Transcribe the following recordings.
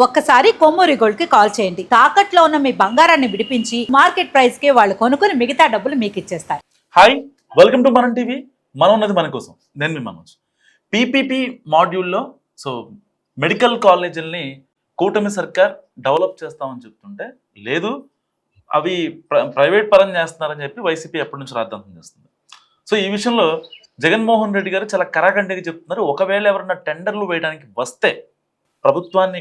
ఒక్కసారి కొమ్మూరి గోల్డ్ కి కాల్ చేయండి. తాకట్లో ఉన్న మీ బంగారాన్ని విడిపించి మార్కెట్ ప్రైస్ కి వాళ్ళు కొనుక్కుని మిగతా డబ్బులు మీకు ఇచ్చేస్తారు. హాయ్, వెల్కమ్ టు మనం టీవీ. మనం ఉన్నది మన కోసం. నేను మీ మనోజ్. పీపీపీ మాడ్యూల్లో మెడికల్ కాలేజీలని కూటమి సర్కార్ డెవలప్ చేస్తామని చెప్తుంటే లేదు, అవి ప్రైవేట్ పరం చేస్తున్నారని చెప్పి వైసీపీ ఎప్పటి నుంచి రాద్ధాంతం చేస్తుంది. సో ఈ విషయంలో జగన్మోహన్ రెడ్డి గారు చాలా కరాఖండిగా చెప్తున్నారు. ఒకవేళ ఎవరన్నా టెండర్లు వేయడానికి వస్తే ప్రభుత్వాన్ని,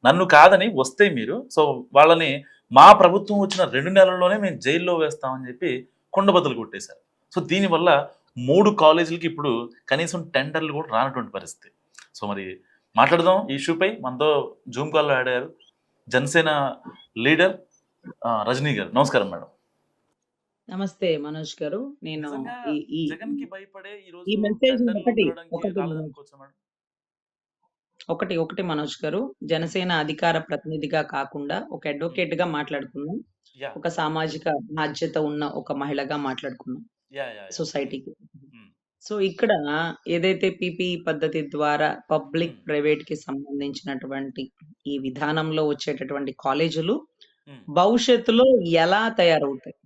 నన్ను కాదని వస్తే మీరు, సో వాళ్ళని మా ప్రభుత్వం వచ్చిన 2 నెలల్లోనే మేము జైల్లో వేస్తామని చెప్పి కొండబద్దలు కొట్టేశారు. సో దీనివల్ల 3 కాలేజీలకి ఇప్పుడు కనీసం టెండర్లు కూడా రానటువంటి పరిస్థితి. సో మరి మాట్లాడదాం ఈ ఇష్యూపై. మనతో జూమ్ కాల్లో ఆడారు జనసేన లీడర్ రజనీ గారు. నమస్కారం మేడం. నమస్తే మనోజ్ గారు. నేను జగన్ కి భయపడే ఈ రోజు ఈ మెసేజ్ ఒకటి మనోజ్ గారు, జనసేన అధికార ప్రతినిధిగా కాకుండా ఒక అడ్వకేట్ గా మాట్లాడుకున్నాం, ఒక సామాజిక బాధ్యత ఉన్న ఒక మహిళగా మాట్లాడుకున్నాం సొసైటీకి. సో ఇక్కడ ఏదైతే పీపీ పద్ధతి ద్వారా పబ్లిక్ ప్రైవేట్ కి సంబంధించినటువంటి ఈ విధానంలో వచ్చేటటువంటి కాలేజీలు భవిష్యత్తులో ఎలా తయారవుతాయి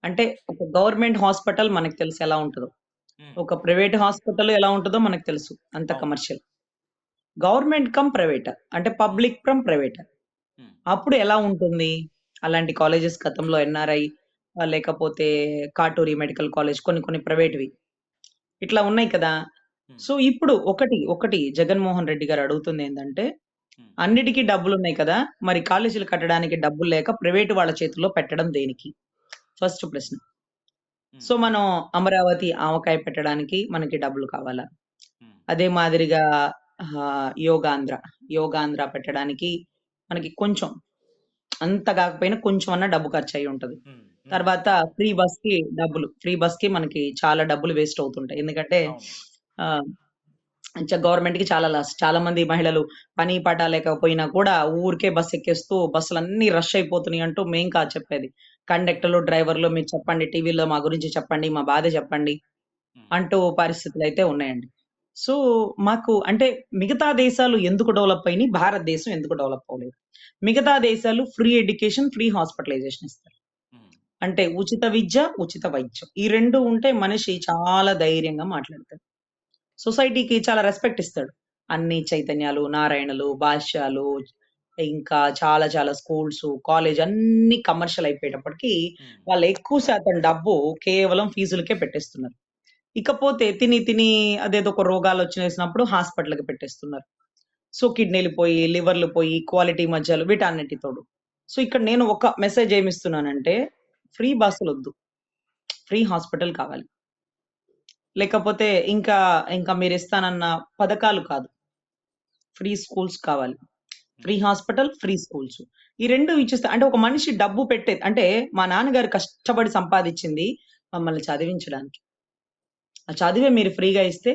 అంటే, ఒక గవర్నమెంట్ హాస్పిటల్ మనకు తెలుసు ఎలా ఉంటుందో, ఒక ప్రైవేట్ హాస్పిటల్ ఎలా ఉంటుందో మనకు తెలుసు. అంత కమర్షియల్. గవర్నమెంట్ కమ్ ప్రైవేట్ అంటే పబ్లిక్ ఫ్రమ్ ప్రైవేట్, అప్పుడు ఎలా ఉంటుంది? అలాంటి కాలేజెస్ గతంలో ఎన్ఆర్ఐ లేకపోతే కాటూరి మెడికల్ కాలేజ్, కొన్ని ప్రైవేట్వి ఇట్లా ఉన్నాయి కదా. సో ఇప్పుడు ఒకటి జగన్మోహన్ రెడ్డి గారు అడుగుతుంది ఏంటంటే, అన్నిటికీ డబ్బులు ఉన్నాయి కదా, మరి కాలేజీలు కట్టడానికి డబ్బులు లేక ప్రైవేట్ వాళ్ళ చేతుల్లో పెట్టడం దేనికి? ఫస్ట్ ప్రశ్న. సో మనం అమరావతి ఆవకాయ పెట్టడానికి మనకి డబ్బులు కావాలా? అదే మాదిరిగా యోగాంధ్ర పెట్టడానికి మనకి కొంచెం, అంత కాకపోయినా కొంచెం అన్న డబ్బు ఖర్చు అయి ఉంటది. తర్వాత ఫ్రీ బస్ కి మనకి చాలా డబ్బులు వేస్ట్ అవుతుంటాయి. ఎందుకంటే గవర్నమెంట్ కి చాలా లాస్. చాలా మంది మహిళలు పని పాట లేకపోయినా కూడా ఊరికే బస్ ఎక్కేస్తూ బస్సులన్నీ రష్ అయిపోతున్నాయి అంటూ మేం కాదు చెప్పేది, కండక్టర్లు, డ్రైవర్లు మీరు చెప్పండి, టీవీలో మా గురించి చెప్పండి, మా బాధ చెప్పండి అంటూ పరిస్థితులు అయితే ఉన్నాయండి. సో మాకు అంటే మిగతా దేశాలు ఎందుకు డెవలప్ అయినాయి, భారతదేశం ఎందుకు డెవలప్ అవ్వలేదు? మిగతా దేశాలు ఫ్రీ ఎడ్యుకేషన్, ఫ్రీ హాస్పిటలైజేషన్ ఇస్తారు. అంటే ఉచిత విద్య, ఉచిత వైద్యం, ఈ 2 ఉంటే మనిషి చాలా ధైర్యంగా మాట్లాడతాడు, సొసైటీకి చాలా రెస్పెక్ట్ ఇస్తాడు. అన్ని చైతన్యాలు, నారాయణలు, భాష్యాలు, ఇంకా చాలా స్కూల్స్, కాలేజ్ అన్ని కమర్షియల్ అయిపోయేటప్పటికి వాళ్ళు ఎక్కువ శాతం డబ్బు కేవలం ఫీజులకే పెట్టేస్తున్నారు. ఇకపోతే తిని అదేదో ఒక రోగాలు వచ్చినప్పుడు హాస్పిటల్కి పెట్టేస్తున్నారు. సో కిడ్నీలు పోయి, లివర్లు పోయి, క్వాలిటీ మధ్యలో వీటన్నిటి తోడు. సో ఇక్కడ నేను ఒక మెసేజ్ ఏమిస్తున్నానంటే, ఫ్రీ బస్సులు వద్దు, ఫ్రీ హాస్పిటల్ కావాలి. లేకపోతే ఇంకా మీరు ఇస్తానన్న పథకాలు కాదు, ఫ్రీ స్కూల్స్ కావాలి. ఫ్రీ హాస్పిటల్, ఫ్రీ స్కూల్స్, ఈ 2 ఇచ్చిస్తే అంటే ఒక మనిషి డబ్బు పెట్టే, అంటే మా నాన్నగారు కష్టపడి సంపాదించింది మమ్మల్ని చదివించడానికి, ఆ చదివే మీరు ఫ్రీగా ఇస్తే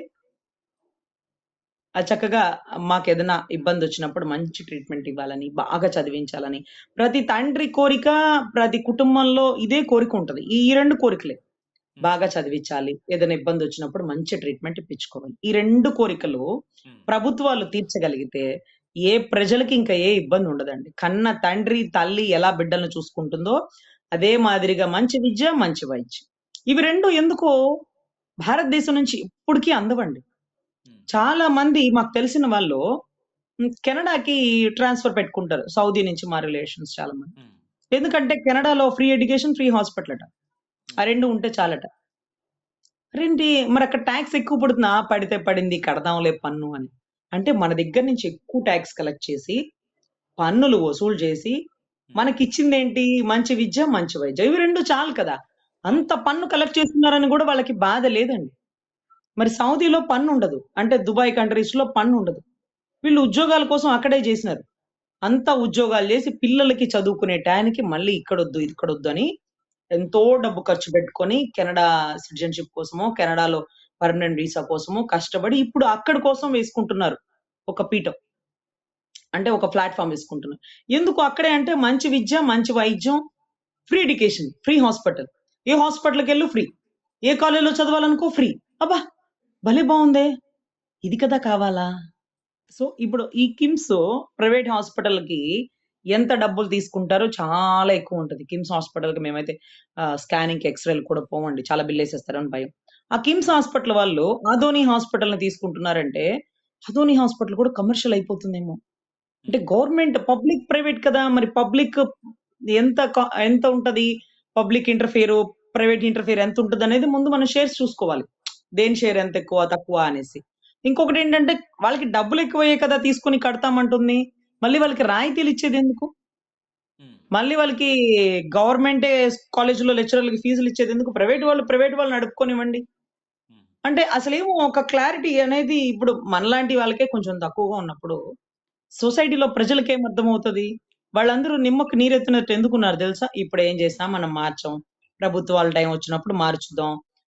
ఆ చక్కగా మాకేదైనా ఇబ్బంది వచ్చినప్పుడు మంచి ట్రీట్మెంట్ ఇవ్వాలని, బాగా చదివించాలని ప్రతి తండ్రి కోరిక, ప్రతి కుటుంబంలో ఇదే కోరిక ఉంటది. ఈ 2 కోరికలే, బాగా చదివించాలి, ఏదైనా ఇబ్బంది వచ్చినప్పుడు మంచి ట్రీట్మెంట్ ఇప్పించుకోవాలి. ఈ 2 కోరికలు ప్రభుత్వాలు తీర్చగలిగితే ఏ ప్రజలకి ఇంకా ఏ ఇబ్బంది ఉండదండి. కన్న తండ్రి, తల్లి ఎలా బిడ్డలను చూసుకుంటుందో అదే మాదిరిగా మంచి విద్య, మంచి వైద్యం, ఇవి 2 ఎందుకో భారతదేశం నుంచి ఇప్పటికీ అందవండి. చాలా మంది మాకు తెలిసిన వాళ్ళు కెనడాకి ట్రాన్స్ఫర్ పెట్టుకుంటారు, సౌదీ నుంచి మా రిలేషన్స్ చాలా మంది. ఎందుకంటే కెనడాలో ఫ్రీ ఎడ్యుకేషన్, ఫ్రీ హాస్పిటల్ అట, ఆ 2 ఉంటే చాలట. మరి అక్కడ ట్యాక్స్ ఎక్కువ పడుతుందా? పడితే పడింది, కడదాంలే పన్ను అని. అంటే మన దగ్గర నుంచి ఎక్కువ ట్యాక్స్ కలెక్ట్ చేసి, పన్నులు వసూలు చేసి మనకి ఇచ్చిందేంటి? మంచి విద్య, మంచి వైద్యం, ఇవి 2 చాలు కదా. అంత పన్ను కలెక్ట్ చేస్తున్నారని కూడా వాళ్ళకి బాధ లేదండి. మరి సౌదీలో పన్ను ఉండదు, అంటే దుబాయ్ కంట్రీస్ లో పన్ను ఉండదు. వీళ్ళు ఉద్యోగాల కోసం అక్కడే చేసినారు. అంతా ఉద్యోగాలు చేసి పిల్లలకి చదువుకునే టయానికి మళ్ళీ ఇక్కడొద్దు అని ఎంతో డబ్బు ఖర్చు పెట్టుకొని కెనడా సిటిజన్షిప్ కోసమో, కెనడాలో పర్మనెంట్ వీసా కోసమో కష్టపడి ఇప్పుడు అక్కడి కోసం వేసుకుంటున్నారు ఒక పీఠం, అంటే ఒక ప్లాట్ఫామ్ వేసుకుంటున్నారు. ఎందుకు అక్కడే అంటే మంచి విద్య, మంచి వైద్యం, ఫ్రీ ఎడ్యుకేషన్, ఫ్రీ హాస్పిటల్. ఏ హాస్పిటల్కి వెళ్ళు ఫ్రీ, ఏ కాలేజీలో చదవాలనుకో ఫ్రీ. అబ్బా భలే బాగుందే, ఇది కదా కావాలా? సో ఇప్పుడు ఈ కిమ్స్ ప్రైవేట్ హాస్పిటల్ కి ఎంత డబ్బులు తీసుకుంటారో చాలా ఎక్కువ ఉంటది. కిమ్స్ హాస్పిటల్ కి మేమైతే స్కానింగ్ కి ఎక్స్రేలు కూడా పోమండి, చాలా బిల్ వేసేస్తారని భయం. ఆ కిమ్స్ హాస్పిటల్ వాళ్ళు ఆదోని హాస్పిటల్ ని తీసుకుంటున్నారంటే ఆదోని హాస్పిటల్ కూడా కమర్షియల్ అయిపోతుందేమో. అంటే గవర్నమెంట్ పబ్లిక్ ప్రైవేట్ కదా, మరి పబ్లిక్ ఎంత ఉంటది, పబ్లిక్ ఇంటర్ఫియర్ ప్రైవేట్ ఇంటర్ఫియర్ ఎంత ఉంటది అనేది ముందు మనం షేర్స్ చూసుకోవాలి. దేని షేర్ ఎంత ఎక్కువ తక్కువ అనేసి. ఇంకొకటి ఏంటంటే వాళ్ళకి డబ్బులు ఎక్కువయ్యే కదా తీసుకుని కడతామంటుంది. మళ్ళీ వాళ్ళకి రాయితీలు ఇచ్చేది ఎందుకు? మళ్ళీ వాళ్ళకి గవర్నమెంటే కాలేజీలో లెక్చరర్లకి ఫీజులు ఇచ్చేది ఎందుకు? ప్రైవేట్ వాళ్ళు నడుపుకోనివ్వండి. అంటే అసలేమో ఒక క్లారిటీ అనేది ఇప్పుడు మనలాంటి వాళ్ళకే కొంచెం తక్కువగా ఉన్నప్పుడు సొసైటీలో ప్రజలకేం అర్థమవుతది? వాళ్ళందరూ నిమ్మకు నీరెత్తినట్టు ఎందుకున్నారు తెలుసా? ఇప్పుడేం చేసినా మనం మార్చం. ప్రభుత్వాల టైం వచ్చినప్పుడు మార్చుదాం.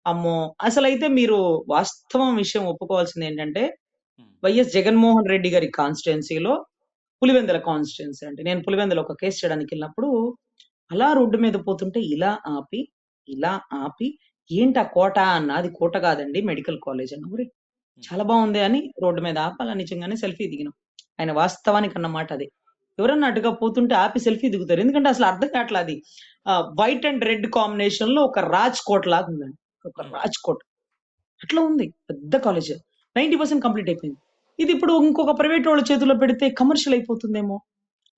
అమ్మో! అసలైతే మీరు వాస్తవం విషయం ఒప్పుకోవాల్సిందేంటంటే, వైఎస్ జగన్మోహన్ రెడ్డి గారి కాన్స్టిట్యుయెన్సీలో పులివెందుల కాన్స్టిట్యుయెన్సీ అండి. నేను పులివెందుల ఒక కేస్ చేయడానికెళ్ళినప్పుడు, అలా రోడ్డు మీద పోతుంటే ఇలా ఆపి "ఏంటా కోట?" అన్నా. "అది కోట కాదండి మెడికల్ కాలేజ్" అన్నా. ఒరేయ్! చాలా బావుంది అని రోడ్డు మీద ఆపి అలా నిజంగానే సెల్ఫీ దిగినాం. ఆయన వాస్తవానికి అన్న మాట అదే. ఎవరన్నా అటుగా పోతుంటే ఆపి సెల్ఫీ దిగుతారు. ఎందుకంటే అసలు అర్థం కావట్ల అది. వైట్ అండ్ రెడ్ కాంబినేషన్‌లో ఒక రాజ్‌కోట్ లాగా ఉందండి. ఒక రాజ్‌కోట్. అట్లా ఉంది. పెద్ద కాలేజ్. 90% కంప్లీట్ అయిపోయింది. ఇది ఇప్పుడు ఇంకొక ప్రైవేటోళ్ళ చేతుల్లో పెడితే కమర్షియల్ అయిపోతుందేమో.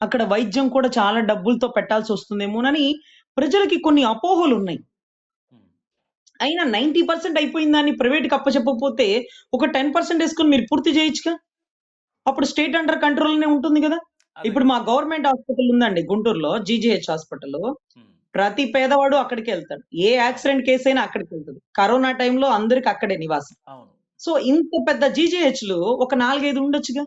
అక్కడ వైద్యం కూడా చాలా డబ్బులతో పెట్టాల్సొస్తుందేమోనని ప్రజలకి కొన్ని అపోహలున్నాయి. అయినా 90% అయిపోయిన దాన్ని ప్రైవేట్‌కి అప్పచెప్పకపోతే ఒక 10% యేసుకొని మీరు పూర్తి చేయొచ్చుగా. అప్పుడు స్టేట్ అండర్ కంట్రోల్‌లోనే ఉంటుంది గదా! ఇప్పుడు మా గవర్నమెంట్ హాస్పిటల్ ఉందండి గుంటూరులో, జీజీహెచ్ హాస్పిటలు. ప్రతి పేదవాడు అక్కడికే ఎళ్తాడు. ఏ యాక్సిడెంట్ కేస్ అయినా అక్కడికెళ్తది. కరోనా టైంలో అందరికి అక్కడే నివాసం. అవును. సో, ఇంత పెద్ద జీజీహెచ్‌లు ఒక 4, 5 ఉండొచ్చుగా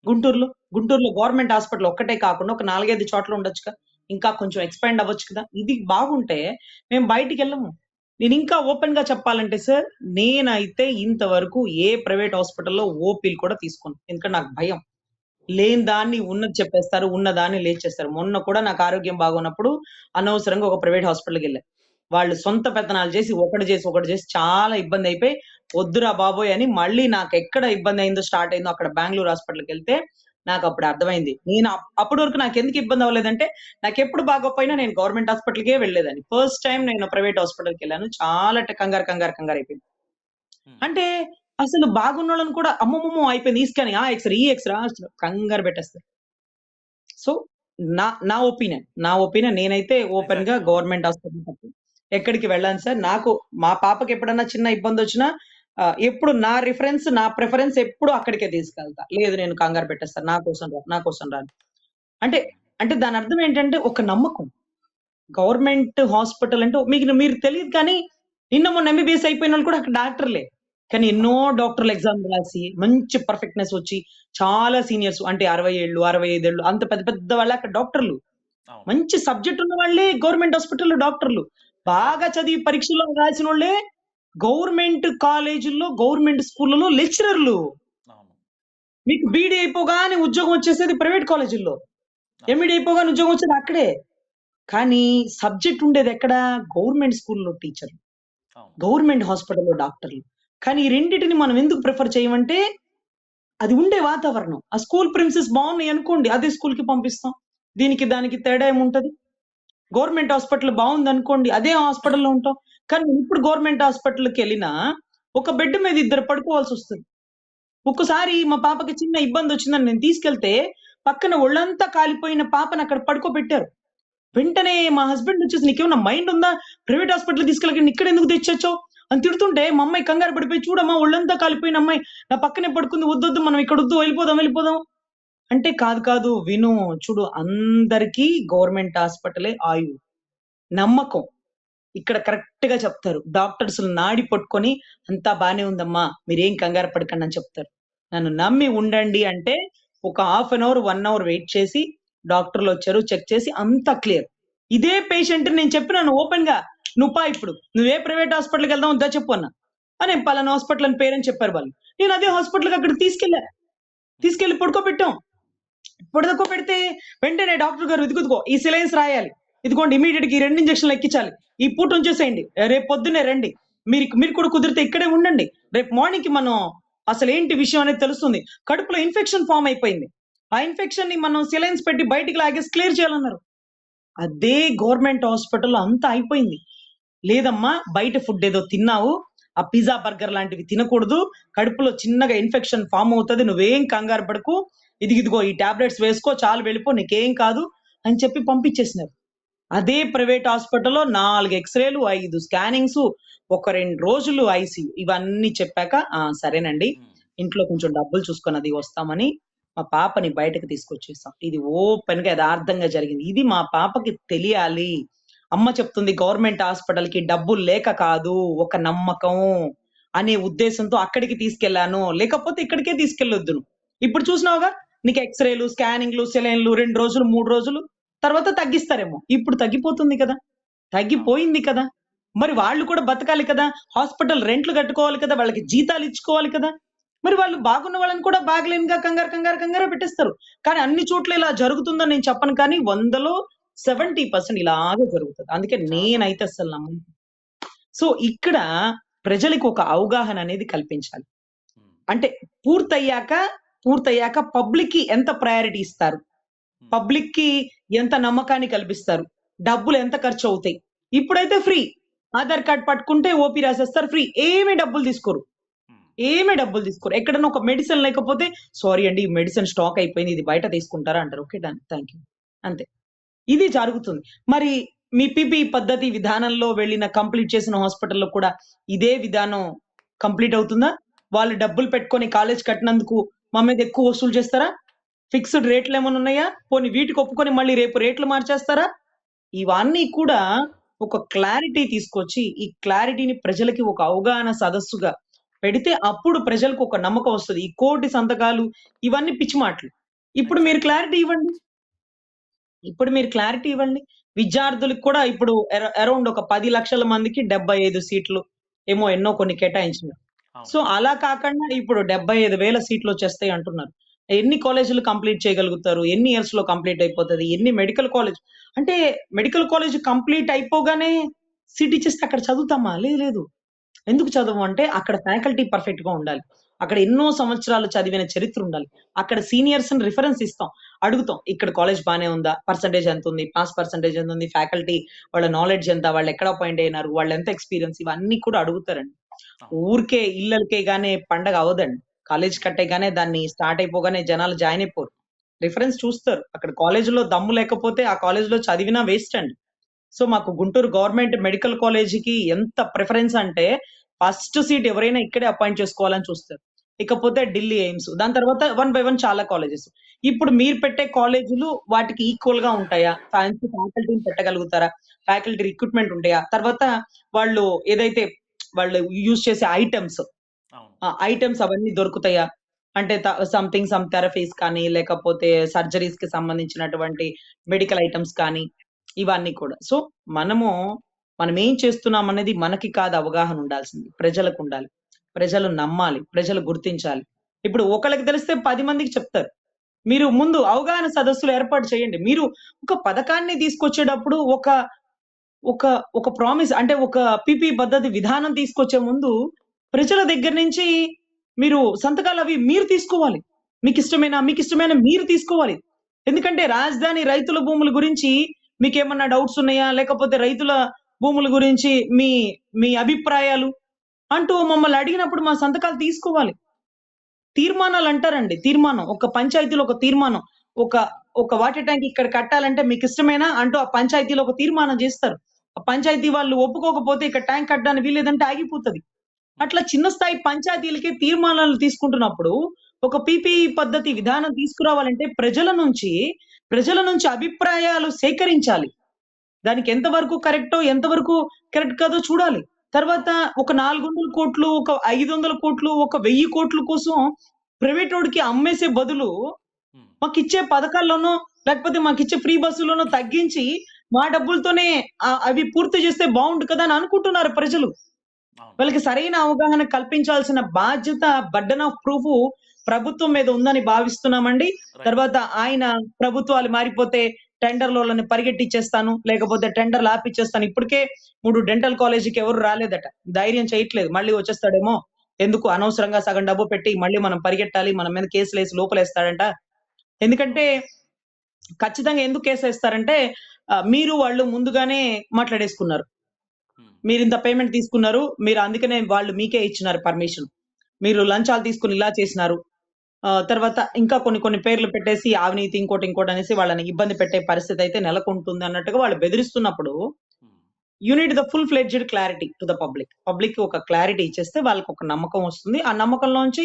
గుంటూరులో. గుంటూరులో గవర్నమెంట్ హాస్పిటల్ ఒక్కటే కాకుండా ఒక 4, 5 చోట్ల ఉండొచ్చుగా. ఇంకా కొంచెం ఎక్స్‌పాండ్ అవ్వచ్చు కదా! ఇది బాగుంటే మేము బయటికెళ్ళము. నేనింకా ఓపెన్‌గా చెప్పాలంటే సార్, నేనైతే ఇంతవరకు ఏ ప్రైవేట్ హాస్పిటల్‌లో ఓపీలు కూడా తీసుకోను. ఎందుకంటే నాకు భయం. లేని దాన్ని ఉన్నది చెప్పేస్తారు. ఉన్నదాన్ని లేచేస్తారు. మొన్న కూడా నాకు ఆరోగ్యం బాగోనప్పుడు అనవసరంగా ఒక ప్రైవేట్ హాస్పిటల్‌కెళ్ళా. వాళ్ళు సొంత పెత్తనాలు చేసి, ఒకటి చేసి చాలా ఇబ్బందయిపోయి, వద్దురా బాబోయ్! అని మళ్ళీ నాకెక్కడ ఇబ్బందయిందో, స్టార్ట్ అయిందో అక్కడ బెంగుళూరు హాస్పిటల్‌కెళ్తే నాకప్పుడు అర్థమైంది. నేను అప్పటి వరకు నాకెందుకు ఇబ్బంది అవ్వలేదంటే, నాకెప్పుడు బాగోకపోయినా నేను గవర్నమెంట్ హాస్పిటల్‌కే వెళ్ళేదాన్ని. ఫస్ట్ టైమ్ నేను ప్రైవేట్ హాస్పిటల్‌కెళ్ళాను. చాలా కంగారైపోయింది. అంటే అసలు బాగున్నోళ్ళని కూడా అమ్మమ్మమ్మో! అయిపోయింది. ఈ స్కానింగ్, ఈ ఎక్స్‌రే కంగారు పెట్టేస్తారు. సో, నా ఒపీనియన్ నేనైతే ఓపెన్‌గా ఎగ్జాక్ట్‌లీ. గవర్నమెంట్ హాస్పిటల్ తప్ప ఎక్కడికి వెళ్ళను సార్. నాకు మా పాపకి ఎప్పుడన్నా చిన్న ఇబ్బందొచ్చినా ఎప్పుడు నా ప్రిఫరెన్స్ ఎప్పుడు అక్కడికే తీసుకెళ్తా. లేదు నేను కంగారు పెట్టేస్తాను. నా కోసం రాను. అంటే, అంటే దాని అర్థం ఏంటంటే ఒక నమ్మకం. గవర్నమెంట్ హాస్పిటల్ అంటే మీరు తెలీదు కానీ నిన్న మొన్న ఎంబీబీఎస్ అయిపోయినోళ్ళు కూడా అక్కడ డాక్టర్‌లే. కానీ ఎన్నో డాక్టర్‌లు ఎగ్జామ్ రాసి మంచి పర్ఫెక్ట్‌నెస్ వచ్చి చాలా సీనియర్స్ అంటే 60 ఏళ్ళు, 65 ఏళ్ళు అంత పెద్ద పెద్ద వాళ్ళే అక్కడ డాక్టర్‌లు. అవును. మంచి సబ్జెక్ట్ ఉన్న వాళ్ళే గవర్నమెంట్ హాస్పిటల్‌లో డాక్టర్‌లు. బాగా చదివి పరీక్షల్లో రాసినోళ్ళే గవర్నమెంట్ కాలేజీల్లో, గవర్నమెంట్ స్కూల్‌లలో లెక్చరర్‌లు. అవును. మీకు బీఈడీ అయిపోగానే ఉద్యోగం వచ్చేసేది ప్రైవేట్ కాలేజీల్లో. అవును. ఎంఈడీ అయిపోగానే ఉద్యోగం వచ్చేది అక్కడే. కానీ సబ్జెక్ట్ ఉండేదెక్కడ? గవర్నమెంట్ స్కూల్‌లో టీచర్‌లు. అవును. గవర్నమెంట్ హాస్పిటల్‌లో డాక్టర్‌లు. కానీ ఈ రెండిటిని మనం ఎందుకు ప్రిఫర్ చేయమంటే, అది ఉండే వాతావరణం. ఆ స్కూల్ ప్రిమిసెస్ బాగున్నాయనుకోండి, అదే స్కూల్‌కి పంపిస్తాం. దానికి తేడా ఏముంటది? గవర్నమెంట్ హాస్పిటల్ బావుందనుకోండి, అదే హాస్పిటల్‌లో ఉంటాం. కానీ ఇప్పుడు గవర్నమెంట్ హాస్పిటల్‌కెళ్ళినా, ఒక బెడ్ మీద ఇద్దరు పడుకోవాల్సొస్తది. ఒక్కసారి మా పాపకి చిన్న ఇబ్బందొచ్చిందని నేను తీసుకెళ్తే, పక్కన ఒళ్ళంతా కాలిపోయిన పాపని అక్కడ పడుకోబెట్టారు. వెంటనే మా హస్బెండ్ వచ్చేసి "నీకేమన్నా మైండ్ ఉందా? ప్రైవేట్ హాస్పిటల్‌కి తీసుకెళ్ళకండి ఇక్కడెందుకు తెచ్చొచ్చావు?" అని తిడుతుంటే మా అమ్మాయి కంగారు పడిపోయి "చూడమ్మా ఒళ్ళంతా కాలిపోయిన అమ్మాయి నా పక్కనే పడుకుంది. వద్దొద్దు మనం ఇక్కడొద్దు వెళ్ళిపోదాం." అంటే కాదు విను. చూడు అందరికీ గవర్నమెంట్ హాస్పిటలే ఆయువు. నమ్మకం. ఇక్కడ కరెక్ట్‌గా చెప్తారు. డాక్టర్స్ నాడి పట్టుకొని "అంతా బానే ఉందమ్మా. మీరేం కంగారు పడకండి" అని చెప్తారు. నన్ను నమ్మి ఉండండి అంటే ఒక half an hour, 1 hour wait చేసి డాక్టర్‌లొచ్చారు. చెక్ చేసి అంతా క్లియర్. ఇదే పేషెంట్‌ని నేను చెప్పినాను ఓపెన్‌గా. "నువ్వు పా ఇప్పుడు. నువ్వు ఏ ప్రైవేట్ హాస్పిటల్‌కెళ్దామో దా చెప్పు" అన్నా. నేను పలానా హాస్పిటల్ అని పేరని చెప్పారు వాళ్ళు. నేను అదే హాస్పిటల్‌కి అక్కడికి తీసుకెళ్ళా. తీసుకెళ్ళి పడుకోబెట్టాం. పడుకోబెడితే వెంటనే డాక్టర్ గారు ఇదిగో ఈ సెలైన్స్ రాయాలి. ఇదిగోండి ఇమ్మీడియేట్‌గా ఈ 2 ఇంజెక్షన్‌లు ఎక్కించాలి. ఈ పూట ఉంచేసేయండి. రేపు పొద్దున్నే రండి. మీరు మీరు కూడా కుదిరితే ఇక్కడే ఉండండి. రేపు మార్నింగ్‌కి మనం అసలు ఏంటి విషయం అనేది తెలుస్తుంది. కడుపులో ఇన్ఫెక్షన్ ఫామ్ అయిపోయింది. ఆ ఇన్ఫెక్షన్ ని మనం సిలైన్స్ పెట్టి బయటికి లాగేసి క్లియర్ చేయాలన్నారు. అదే గవర్నమెంట్ హాస్పిటల్‌లో అంతా అయిపోయింది. లేదమ్మా బయట ఫుడ్ ఏదో తిన్నావు. ఆ పిజ్జా, బర్గర్ లాంటివి తినకూడదు. కడుపులో చిన్నగా ఇన్ఫెక్షన్ ఫార్మ్ అవుతది. నువ్వేం కంగారు పడకు. ఇదిగో ఈ టాబ్లెట్స్ వేసుకో చాలు వెళ్ళిపో నీకేం కాదు అని చెప్పి పంపించేసినారు. అదే ప్రైవేట్ హాస్పిటల్‌లో 4 ఎక్స్‌రేలు, 5 స్కానింగ్సు, ఒక 2 రోజులు ఐసీయూ ఇవన్నీ చెప్పాక సరేనండి. ఇంట్లో కొంచెం డబ్బులు చూసుకొని అది వస్తామని మా పాపని బయటకి తీసుకొచ్చేసాం. ఇది ఓపెన్‌గా యదార్థంగా జరిగింది. ఇది మా పాపకి తెలియాలి. అమ్మ చెప్తుంది గవర్నమెంట్ హాస్పిటల్‌కి డబ్బులు లేక కాదు, ఒక నమ్మకం అనే ఉద్దేశంతో అక్కడికి తీసుకెళ్ళాను. లేకపోతే ఇక్కడికే తీసుకెళ్ళొద్దును. ఇప్పుడు చూసినావుగా నీకు ఎక్స్‌రేలు, స్కానింగ్‌లు, సెలైన్‌లు 2 రోజులు, 3 రోజులు తర్వాత తగ్గిస్తారేమో. ఇప్పుడు తగ్గిపోతుంది కదా! తగ్గిపోయింది కదా! మరి వాళ్ళు కూడా బతకాలి కదా! హాస్పిటల్ రెంట్‌లు కట్టుకోవాలి కదా! వాళ్ళకి జీతాలు ఇచ్చుకోవాలి కదా! మరి వాళ్ళు బాగున్న వాళ్ళని కూడా బాగలేనుగా కంగారు పెట్టేస్తారు. కానీ అన్ని చోట్ల ఇలా జరుగుతుందని నేను చెప్పను కానీ 100లో 70% ఇలాగే జరుగుతది. అందుకే నేనైతే అస్సలు నమ్మను. సో, ఇక్కడ ప్రజలకి ఒక అవగాహన అనేది కల్పించాలి. అంటే పూర్తయ్యాక, పూర్తయ్యాక పబ్లిక్‌కి ఎంత ప్రయారిటీ ఇస్తారు? పబ్లిక్‌కి ఎంత నమ్మకాన్ని కల్పిస్తారు? డబ్బులు ఎంత ఖర్చవుతాయి? ఇప్పుడైతే ఫ్రీ. ఆధార్ కార్డ్ పట్టుకుంటే ఓపీ రాసేస్తారు ఫ్రీ. ఏమి డబ్బులు తీసుకోరు. ఏమి డబ్బులు తీసుకోరు. ఎక్కడన్నా ఒక మెడిసిన్ లేకపోతే సారీ అండి ఈ మెడిసిన్ స్టాక్ అయిపోయింది. ఇది బయట తీసుకుంటారా అంటారు. Okay done. Thank you. అంతే. ఇది జరుగుతుంది. మరి మీ పీపీ పద్ధతి విధానంలో వెళ్ళిన కంప్లీట్ చేసిన హాస్పిటల్‌లో కూడా ఇదే విధానం కంప్లీట్ అవుతుందా? వాళ్ళు డబ్బులు పెట్టుకొని కాలేజ్ కట్టినందుకు మా మీద ఎక్కువ వసూలు చేస్తారా? ఫిక్స్‌డ్ రేట్‌లేమన్నా ఉన్నాయా? పోనీ వీటికి ఒప్పుకొని మళ్ళీ రేపు రేట్లు మార్చేస్తారా? ఇవన్నీ కూడా ఒక క్లారిటీ తీసుకొచ్చి, ఈ క్లారిటీని ప్రజలకి ఒక అవగాహన సదస్సుగా పెడితే అప్పుడు ప్రజలకు ఒక నమ్మకం వస్తది. ఈ కోటి సంతకాలు ఇవన్నీ పిచ్చి మాటలు. ఇప్పుడు మీరు క్లారిటీ ఇవ్వండి. ఇప్పుడు మీరు క్లారిటీ ఇవ్వండి. విద్యార్థులకు కూడా ఇప్పుడు అరౌండ్ ఒక 10,00,000 మందికి 75 సీట్లు ఏమో ఎన్నో కొన్ని కేటాయించినారు. సో, అలా కాకుండా ఇప్పుడు 75,000 సీట్లొచ్చేస్తాయి అంటున్నారు. ఎన్ని కాలేజీలు కంప్లీట్ చేయగలుగుతారు? ఎన్ని ఇయర్స్‌లో కంప్లీట్ అయిపోతది? ఎన్ని మెడికల్ కాలేజ్ అంటే మెడికల్ కాలేజ్ కంప్లీట్ అయిపోగానే సీట్ ఇచ్చేస్తే అక్కడ చదువుతామా? లేదు లేదు. ఎందుకు చదవము అంటే అక్కడ ఫ్యాకల్టీ పర్ఫెక్ట్‌గా ఉండాలి. అక్కడ ఎన్నో సంవత్సరాలు చదివిన చరిత్ర ఉండాలి. అక్కడ సీనియర్స్‌ని రిఫరెన్స్ ఇస్తాం. అడుగుతాం. ఇక్కడ కాలేజ్ బానే ఉందా? పర్సెంటేజ్ ఎంతుంది? పాస్ పర్సెంటేజ్ ఎంతుంది? ఫ్యాకల్టీ వాళ్ళ నాలెడ్జ్ ఎంత? వాళ్ళు ఎక్కడ అపాయింట్ అయినారు? వాళ్ళు ఎంత ఎక్స్‌పీరియన్స్? ఇవన్నీ కూడా అడుగుతారండి. ఊరికే ఇల్లలకేగానే పండగ అవ్వదండి. కాలేజ్ కట్టేగానే దాన్ని స్టార్ట్ అయిపోగానే జనాలు జాయిన్ అయిపోరు. రిఫరెన్స్ చూస్తారు. అక్కడ కాలేజ్‌లో దమ్ము లేకపోతే ఆ కాలేజ్‌లో చదివినా వేస్ట్ అండి. సో, మాకు గుంటూరు గవర్నమెంట్ మెడికల్ కాలేజ్‌కి ఎంత ప్రిఫరెన్స్ అంటే, ఫస్ట్ సీట్ ఎవరైనా ఇక్కడే అపాయింట్ చేసుకోవాలని చూస్తారు. ఇకపోతే ఢిల్లీ ఎయిమ్స్. దాని తర్వాత వన్ బై వన్ చాలా కాలేజెస్. ఇప్పుడు మీరు పెట్టే కాలేజీలు వాటికి ఈక్వల్‌గా ఉంటాయా? ఫ్యాకల్టీని పెట్టగలుగుతారా? ఫ్యాకల్టీ రిక్రూట్‌మెంట్ ఉంటాయా? తర్వాత వాళ్ళు ఏదైతే వాళ్ళు యూజ్ చేసే ఐటెమ్స్ ఐటెమ్స్ అవన్నీ దొరుకుతాయా? అంటే సమ్ థెరపీస్ కానీ, లేకపోతే సర్జరీస్‌కి సంబంధించినటువంటి మెడికల్ ఐటెమ్స్ కానీ, ఇవన్నీ కూడా. సో, మనమేం చేస్తున్నామనేది మనకి కాదు అవగాహన ఉండాల్సింది. ప్రజలకుండాలి. ప్రజలు నమ్మాలి. ప్రజలు గుర్తించాలి. ఇప్పుడు ఒకళ్ళకి తెలిస్తే 10 మందికి చెప్తారు. మీరు ముందు అవగాహన సదస్సులు ఏర్పాటు చేయండి. మీరు ఒక పథకాన్ని తీసుకొచ్చేటప్పుడు ఒక ఒక ఒక ప్రామిస్ అంటే ఒక పీపీ పద్ధతి విధానం తీసుకొచ్చే ముందు ప్రజల దగ్గర నుంచి మీరు సంతకాలవి మీరు తీసుకోవాలి. మీకిష్టమైన మీరు తీసుకోవాలి. ఎందుకంటే రాజధాని రైతుల భూముల గురించి మీకేమన్నా డౌట్స్ ఉన్నాయా? లేకపోతే రైతుల భూముల గురించి మీ మీ అభిప్రాయాలు అంటూ మమ్మల్ని అడిగినప్పుడు మా సంతకాలు తీసుకోవాలి. తీర్మానాలంటారండి. తీర్మానం. ఒక పంచాయతీలో ఒక తీర్మానం. ఒక ఒక వాటర్ ట్యాంక్ ఇక్కడ కట్టాలంటే మీకిష్టమేనా? అంటూ ఆ పంచాయతీలో ఒక తీర్మానం జేస్తారు. ఆ పంచాయతీ వాళ్ళు ఒప్పుకోకపోతే ఇక్కడ ట్యాంక్ కట్టడానికి వీల్లేదంటే ఆగిపోతది. అట్లా చిన్న స్థాయి పంచాయతీలకే తీర్మానాలు తీసుకుంటున్నప్పుడు, ఒక పీపీఈ పద్ధతి విధానం తీసుకురావాలంటే ప్రజల నుంచి అభిప్రాయాలు సేకరించాలి. దానికి ఎంత వరకు కరెక్టో, ఎంత వరకు కరెక్ట్ కాదో చూడాలి. తర్వాత ఒక 400,00,00,000, ఒక 500,00,00,000, ఒక 1,000,00,00,000 కోసం ప్రైవేటోడికి అమ్మేసే బదులు, మాకిచ్చే పథకాల్లోనో, లేకపోతే మాకిచ్చే ఫ్రీ బస్సులోనో తగ్గించి, మా డబ్బులతోనే అవి పూర్తి చేస్తే బావుండు కదా! అని అనుకుంటున్నారు ప్రజలు. వాళ్ళకి సరైన అవగాహన కల్పించాల్సిన బాధ్యత బర్డెన్ ఆఫ్ ప్రూఫ్ ప్రభుత్వం మీద ఉందని భావిస్తున్నామండి. తర్వాత ఆయన ప్రభుత్వాలు మారిపోతే టెండర్‌లోళ్ళని పరిగెట్టిచ్చేస్తాను. లేకపోతే టెండర్‌లు ఆపిచ్చేస్తాను. ఇప్పటికే 3 డెంటల్ కాలేజీకి ఎవరు రాలేదట. ధైర్యం చేయట్లేదు. మళ్ళీ వచ్చేస్తాడేమో ఎందుకు అనవసరంగా సగం డబ్బు పెట్టి మళ్ళీ మనం పరిగెట్టాలి, మన మీద కేసులేసి లోపలేస్తాడంట. ఎందుకంటే ఖచ్చితంగా ఎందుకు కేసేస్తారంటే మీరు వాళ్ళు ముందుగానే మాట్లాడేసుకున్నారు. మీరింత పేమెంట్ తీసుకున్నారు. మీరు అందుకనే వాళ్ళు మీకే ఇచ్చినారు పర్మిషన్. మీరు లంచాలు తీసుకొని ఇలా చేసినారు. తర్వాత ఇంకా కొన్ని పేర్లు పెట్టేసి అవినీతి ఇంకోటి అనేసి వాళ్ళని ఇబ్బంది పెట్టే పరిస్థితయితే నెలకొంటుంది అన్నట్టుగా వాళ్ళు బెదిరిస్తున్నప్పుడు you need the full fledged clarity to the public. పబ్లిక్‌కి ఒక క్లారిటీ ఇచ్చేస్తే వాళ్ళకొక నమ్మకం వస్తుంది. ఆ నమ్మకంలోంచి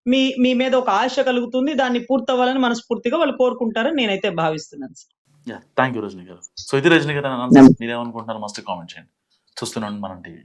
మీ మీ మీద ఒక ఆశ కలుగుతుంది. దాన్ని పూర్తవ్వాలని మనస్ఫూర్తిగా వాళ్ళు కోరుకుంటారని నేనైతే భావిస్తున్నాను సార్. థ్యాంక్ యూ రజనీ గారు. సో ఇది రజనీ గారు మీరేమనుకుంటున్నారు మస్ట్ కామెంట్ చేయండి. చూస్తున్నాను మనం టీవీ.